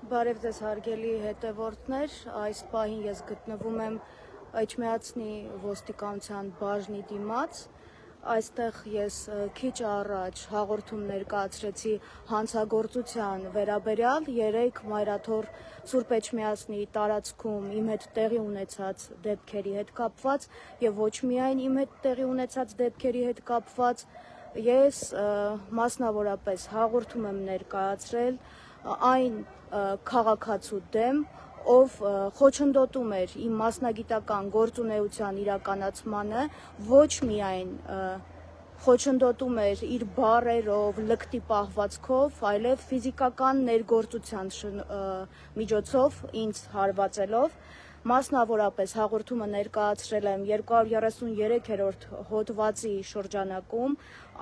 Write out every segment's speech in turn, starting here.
Բարև ձեզ հարգելի հետևորդներ, այս պահին ես գտնվում եմ Էջմիածնի ոստիկանության բաժնի դիմաց, այստեղ ես քիչ առաջ հաղորդում ներկայացրեցի հանցագործության վերաբերյալ 3 մայրաթոր Սուրբ Էջմիածնի տարածքում իմ հետ տեղի ունեցած դեպքերի հետ կապված եւ ոչ միայն իմ հետ տեղի ունեցած դեպքերի հետ կապված, ես մասնավորապես հաղորդում եմ ներկայացրել այն քաղաքացու դեմ, ով խոչընդոտում էր իմ մասնագիտական գործունեության իրականացմանը, ոչ միայն խոչընդոտում էր իր բառերով, լկտի պահվածքով, այլև ֆիզիկական ներգործության միջոցով ինձ հարվածելով, մասնավորապես հաղորդումը ներկայացրել եմ 233-րդ հոդվածի շրջանակում,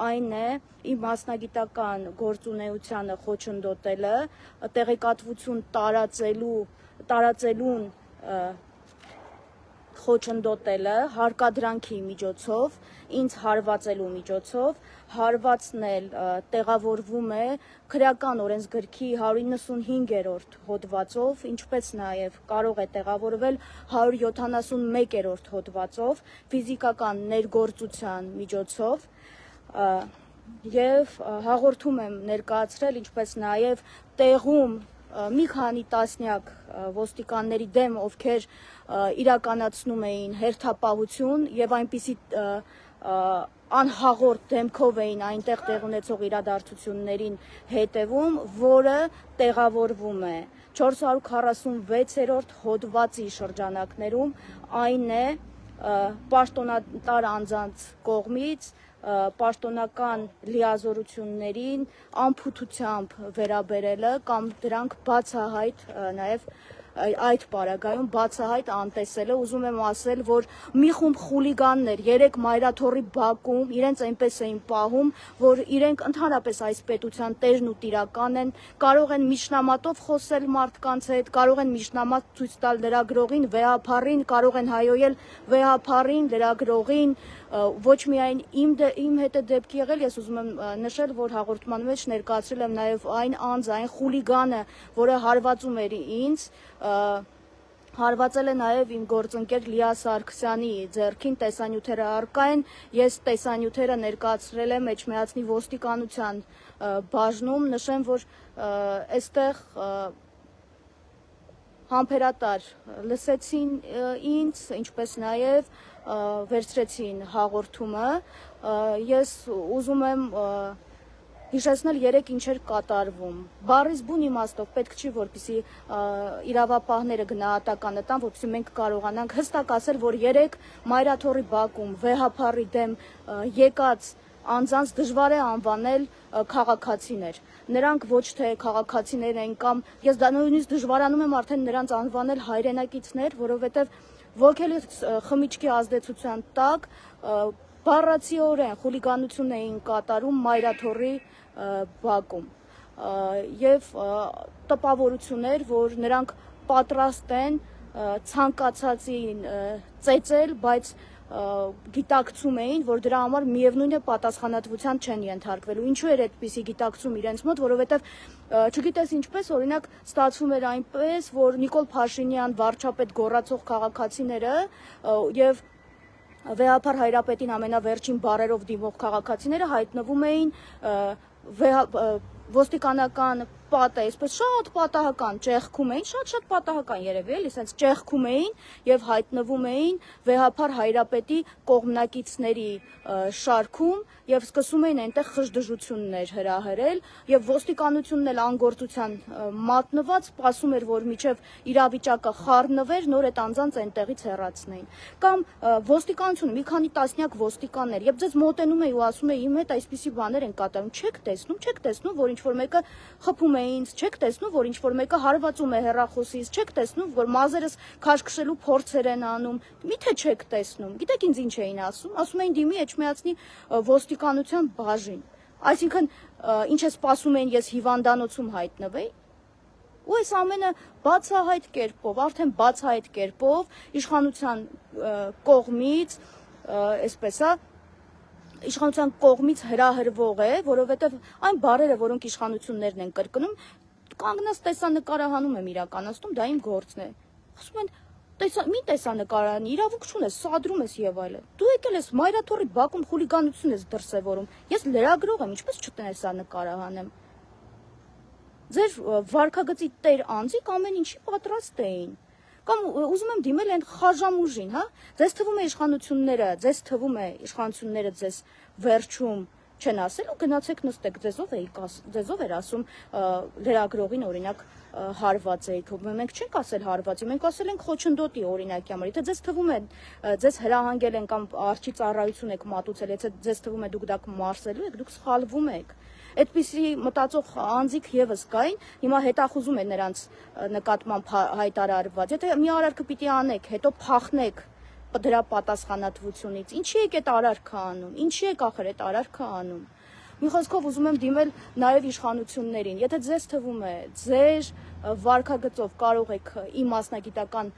այն է իմ մասնագիտական գործունեությանը խոչընդոտելը, տեղեկատվություն տարածելուն խոչընդոտելը հարկադրանքի միջոցով, ինձ հարվածելու միջոցով, հարվածն էլ տեղավորվում է քրեական օրենսգրքի 195-րդ հոդվածով, ինչպես նաև կարող է տեղավորվել 171-րդ հոդվածով, ֆիզիկական ներգործության միջոցով, եւ հաղորդում եմ ներկայացրել, ինչպես նաև տեղում մի քանի տասնյակ ոստիկանների դեմ, ովքեր իրականացնում էին հերթապահություն եւ այնպիսի անհաղորդ դեմքով էին այնտեղ տեղ ունեցող իրադարձություններին հետևում, որը տեղավորվում է 446-րդ հոդվածի շրջանակներում, այն է պաշտոնատար անձանց կողմից պաշտոնական լիազորություններին անփութությամբ վերաբերելը կամ դրանք բացահայտ նաև այդ պարագայում բացահայտ անտեսելը, ուզում եմ ասել, որ մի խումբ խուլիգաններ 3 մայրաթոռի բակում իրենց այնպես էին պահում, որ իրենք ընդհանրապես այս պետության տերն ու տիրական են, կարող են միջնամատով խոսել մարդկանց հետ, կարող են միջնամատ ցույց տալ լրագրողին, վեհափառին, կարող են հայոյել վեհափառին, լրագրողին, ոչ միայն իմ հետ է դեպք եղել, ես ուզում եմ նշել, որ հաղորդման մեջ ներկայացրել եմ նաև այն անձը, այն խուլիգանը, որը հարվածում էր ինձ, հարվածել է նաև իմ գործընկեր Լիա Սարգսյանի ձեռքին, տեսանյութերը առկա են, ես տեսանյութերը ներկայացրել եմ Էջմիածնի ոստիկանության բաժնում, նշեմ, որ այստեղ համբերատար լսեցին ինձ, ինչպես նաև վերցրեցին հաղորդումը, ես ուզում եմ հիշեցնել 3 ինչ էր կատարվում, բառից բուն իմաստով պետք չի, որպեսզի իրավապահները գնահատականը տան, որպեսզի մենք կարողանանք հստակ ասել, որ 3 մայրաթոռի բակում վեհափառի դեմ եկած անձանց դժվար է անվանել քաղաքացիներ, նրանք ոչ թե քաղաքացիներ են կամ ես դա նույնիսկ դժվարանում եմ արդեն նրանց անվանել հայրենակիցներ, որովհետև ոգելի խմիչքի ազդեցության տակ բառացիորեն խուլիգանություն էին կատարում մայրաթոռի բակում եւ տպավորություններ, որ նրանք պատրաստ են ցանկացածին ծեծել, բայց գիտակցում էին, որ դրա համար միևնույն է պատասխանատվության չեն ենթարկվելու։ Ինչու էր այդպիսի գիտակցում իրենց մոտ, որովհետև չգիտես ինչպես, օրինակ ստացվում էր այնպես, որ Նիկոլ Փաշինյան վարչապետ գոռացող քաղաքացիները եւ վեհափառ Հայրապետին ամենավերջին բառերով դիմող քաղաքացիները հայտնվում էին ոստիկանական պատը, այսպես շատ պատահական ճեղքում էին, շատ պատահական երևի էլի, ասենց ճեղքում էին եւ հայտնվում էին վեհափառ Հայրապետի կողմնակիցների շարքում եւ սկսում էին այնտեղ խժդժություններ հրահրել եւ ոստիկանությունն էլ անգործության մատնված սպասում էր, որ միջև իրավիճակը խառնվեր, նոր այդ անձանց այնտեղից հեռացնեին։ Կամ ոստիկանությունը մի քանի տասնյակ ոստիկաններ եւ ձեզ մոտենում է ու ասում է իմ հետ այսպիսի բաներ են կատարում, չեք տեսնում, որ ինչ-որ մեկը խփում է ինձ, չեք տեսնում, որ ինչ-որ մեկը հարվածում է հեռախոսից, չեք տեսնում, որ մազերս քաշքշելու փորձեր են անում, միթե չեք տեսնում։ Գիտեք ինձ ինչ էին ասում էին դիմի Էջմիածնի ոստիկանության բաժին, այսինքն ինչ է սպասում էին ես հիվանդանոցում հայտնվեի, ու այս ամենը բացահայտ կերպով, արդեն բացահայտ կերպով իշխանության կողմից, այսպես է, իշխանության կողմից հրահրվող է, որովհետև այն բառերը, որոնք իշխանություններն են կրկնում, կանգնած տեսանկարահանում եմ իրականացնում, դա իմ գործն է։ Ասում են մի տեսանկարահանի իրավունք չունես, սադրում ես եւ այլն։ Դու եկել ես Մայրաթորի բակում խուլիգանություն ես դրսևորում։ Ես լրագրող եմ, ինչպես չտեսանկարահանեմ։ Ձեր վարքագծի տեր անձիկ ամեն ինչի պատրաստ էին։ Կամ ուզում եմ դիմել այն խաժամուժին, հա։ Ձեզ թվում է իշխանությունները ձեզ վերջում չեն ասել ու գնացեք նստեք, ձեզով էր ասում լրագրողին օրինակ հարված էիք, մենք չենք ասել հարվածի, մենք ասել ենք խոչընդոտի օրինակի համար, եթե ձեզ թվում է, ձեզ հրահանգել են կամ արջի ծառայություն եք մատուցել, եթե ձեզ թվում է դուք դա մարսելու եք, դուք սխալվում եք, այդպիսի մտածող անձիկ եւս կային, հիմա հետախուզում է նրանց նկատմամբ հայտարարված, եթե մի արարքը պիտի անեք, հետո փախնեք դրա պատասխանատվությունից, ինչի եք այդ արարքը անում, ինչի եք ախր այդ արարքը անում։ Մի խոսքով ուզում եմ դիմել նաև իշխանություններին, եթե ձեզ թվում է, ձեր վարքագծով կարող եք իմ մասնագիտական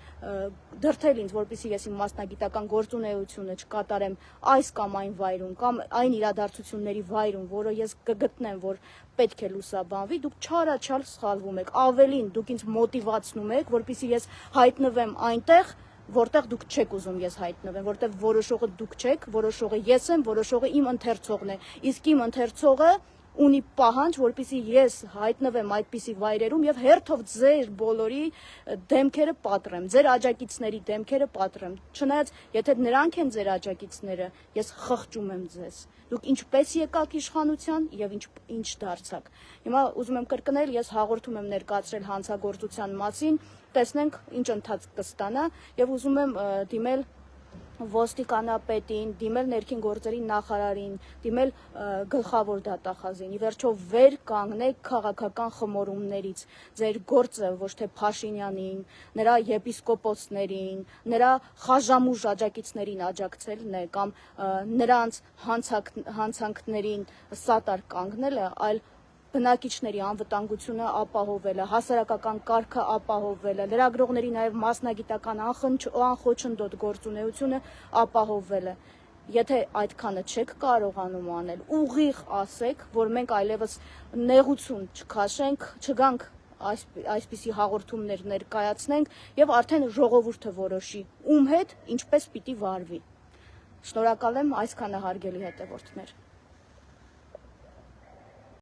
դրդել ինձ, որպեսզի ես իմ մասնագիտական գործունեությունը չկատարեմ այս կամ այն վայրում, կամ այն իրադարձությունների վայրում, որը ես կգտնեմ, որ պետք է լուսաբանվի, դուք չարաչար սխալվում եք, ավելին դուք ինձ մոտիվացնում եք, որպեսզի ես հայտնվեմ այնտեղ, որտեղ դուք չեք ուզում ես հայտնվեմ, որտեղ որոշողը դուք չեք, որոշողը ես եմ, որոշողը իմ ընթերցողն է, իսկ իմ ընթերցողը ունի պահանջ, որպեսզի ես հայտնվեմ այդպիսի վայրերում եւ հերթով ձեր բոլորի դեմքերը պատռեմ, ձեր աջակիցների դեմքերը պատռեմ, չնայած եթե նրանք են ձեր աջակիցները, ես խղճում եմ ձեզ, դուք ինչպես եկաք իշխանության եւ ինչ դարձաք։ Հիմա ուզում եմ կրկնել, ես հաղորդում եմ ներկայացրել հանցագործության մասին, տեսնենք ինչ ընթացք կստանա եւ ուզում եմ դիմել ոստիկանապետին, դիմել ներքին գործերի նախարարին, դիմել գլխավոր դատախազին, ի վերջո վեր կանգնեք քաղաքական խմորումներից, ձեր գործը ոչ թե Փաշինյանին, նրա եպիսկոպոսներին, նրա խաժամուժ աջակիցներին աջակցելն է կամ նրանց հանցանքներին սատար կանգնելը, այլ բնակիչների անվտանգությունը ապահովելը, հասարակական կարգը ապահովելը, լրագրողների նաև մասնագիտական անխոչնդոտ գործունեությունը ապահովելը։ Եթե այդքանը չեք կարողանում անել, ուղիղ ասեք, որ մենք այլևս նեղություն չքաշենք, չգանք այսպիսի հաղորդումներ ներկայացնենք եւ արդեն ժողովուրդը որոշի ում հետ ինչպես պիտի վարվի։ Շնորհակալ եմ, այսքանը հարգելի հետևորդներ։